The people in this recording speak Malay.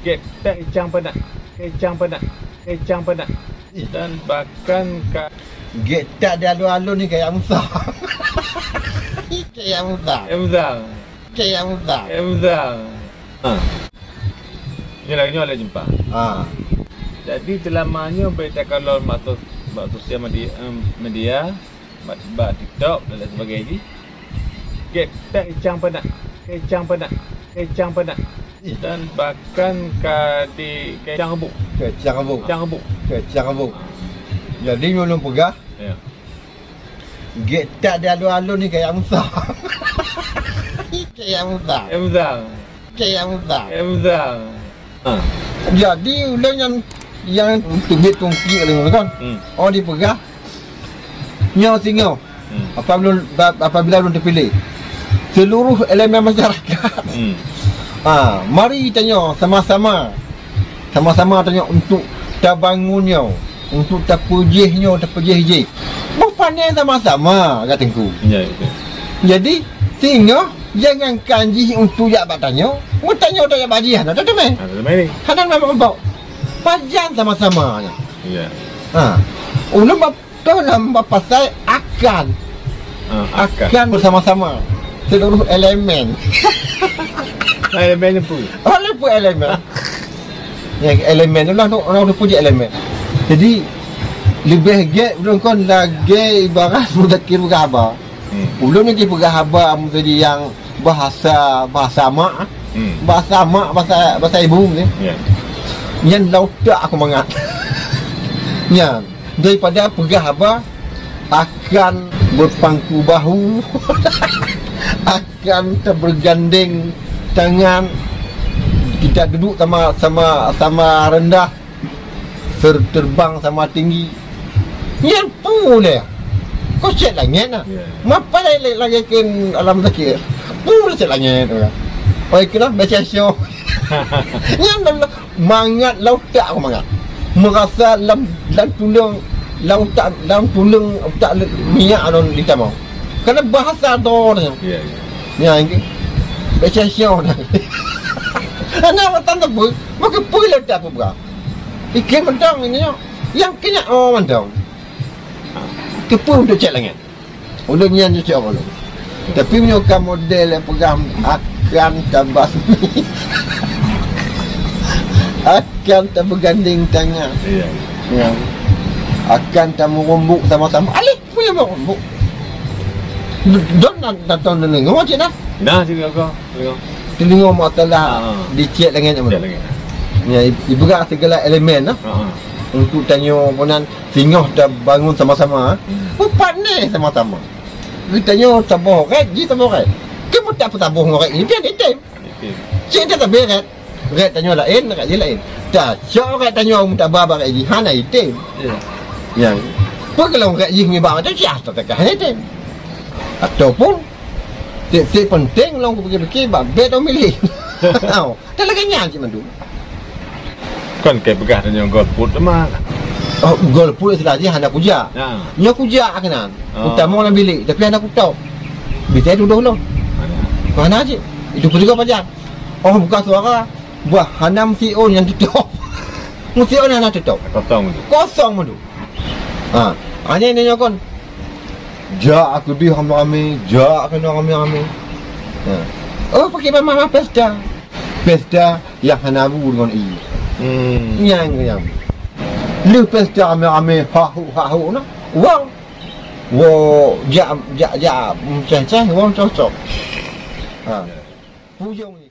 Getek kecang pedak. Kecang pedak. Kecang pedak. Dan bahkan Getek dia alun-alun ni kayak Musa. Kayak Musa. Emzal. Kayak Musa. Emzal. Ni lagi jumpa. Jadi telamanya berita kalau masuk sosial media, mak TikTok dan lain sebagainya. Getek kecang pedak. Kecang pedak. Kecang pedak. Dan bahkan di kecang rebuk. Kecang rebuk. Kecang rebuk. Kecang rebuk. Jadi belum pegah. Ya. Getek dia alun-alun ni kayak Musa. Kayak Musa. Emzal. Kayak Musa. Emzal. Jadi ulang yang tubit tungki kalau kan. Orang dipegah. Nyaw singau. Apabila belum terpilih. Seluruh elemen masyarakat. Mari tanya sama-sama tanya untuk terbangunnya, untuk terpujihnya, terpujih. Berpandai sama-sama kataku. Ya. Jadi sehingga jangan kanji untuk jabatannya, bertanya untuk jabajian. Ada tu meh. Ada mai ni. Ada memang bau. Pajan sama-sama. Ya. Ulun dalam pasal akan bersama-sama seluruh elemen. Elemen apa? Oleh pun elemen. Yang elemen tu lah orang tu puji elemen. Jadi lebih get belum kon lagi ibarat mudakir berkhabar. Ulun ni berkhabar mesti yang bahasa mak. Bahasa ibu ni. Ya. Yang lautak aku mangat. Ya, daripada berkhabar akan berpangku bahu. Akan bergandeng tangan, kita duduk sama rendah, terbang sama tinggi. Yang pula kau cek langit lah. Mapa lagi kan alam zakir. Pula cek langit tu. Oi kira baca show. Yang mangat lautak aku mangat. Merasa dalam tulang lautak dalam tulang tak minyak alon ditamau. Kerana bahasa tu ni. Ya ini. Baca show dah. Anak tanda pun, maka pula tak apa berapa. Ikan mentang ini yang kena orang mentang. Kepun untuk cek langit. Ulun yang cek orang. Tapi menyokong model yang pegang akan terbasmi. Akan terbeganding tangan. Ya. Akan terumbuk sama-sama. Alik punya merumbuk. Don nak tahu dengar cik dah. Dah juga kau. Telinga masalah dicek langit apa? Ya, ibu gak segala elemen lah. Untuk tanya punan singoh dah bangun sama-sama. Pandai sama-sama. Kita tanya tabuh red, ji tabuh red. Kamu tak tabuh red ini pian item. Cik tak beret. Red tanya lain, red je lain. Tak, cak red tanya tak baba red ji hana item. Yang kalau red ji ngibang tu siapa tak kah item. Ataupun tiap penting long pergi bet atau milih. Tahu. Tak lagi nyanyi mandu. Kan kayak begah tanya golput mah. Golput sudah dia hendak puja. Nya puja kanan. Utama orang bilik tapi hendak tahu. Bisa duduk dulu. Mana aja? Itu pergi ke pajak. Oh buka suara. Buah hanam CEO yang tutup. CEO yang tutup. Kosong mandu. Hanya ini nyokon. Ja aku di ramai-ramai, ja kena ramai-ramai. Oh pakai mama pesta. Pesta yang hanabu dengan i. Yang. Lu pesta ramai-ramai hahu no. Wow. Wo ja macam-macam wong cocok. Pujung ni.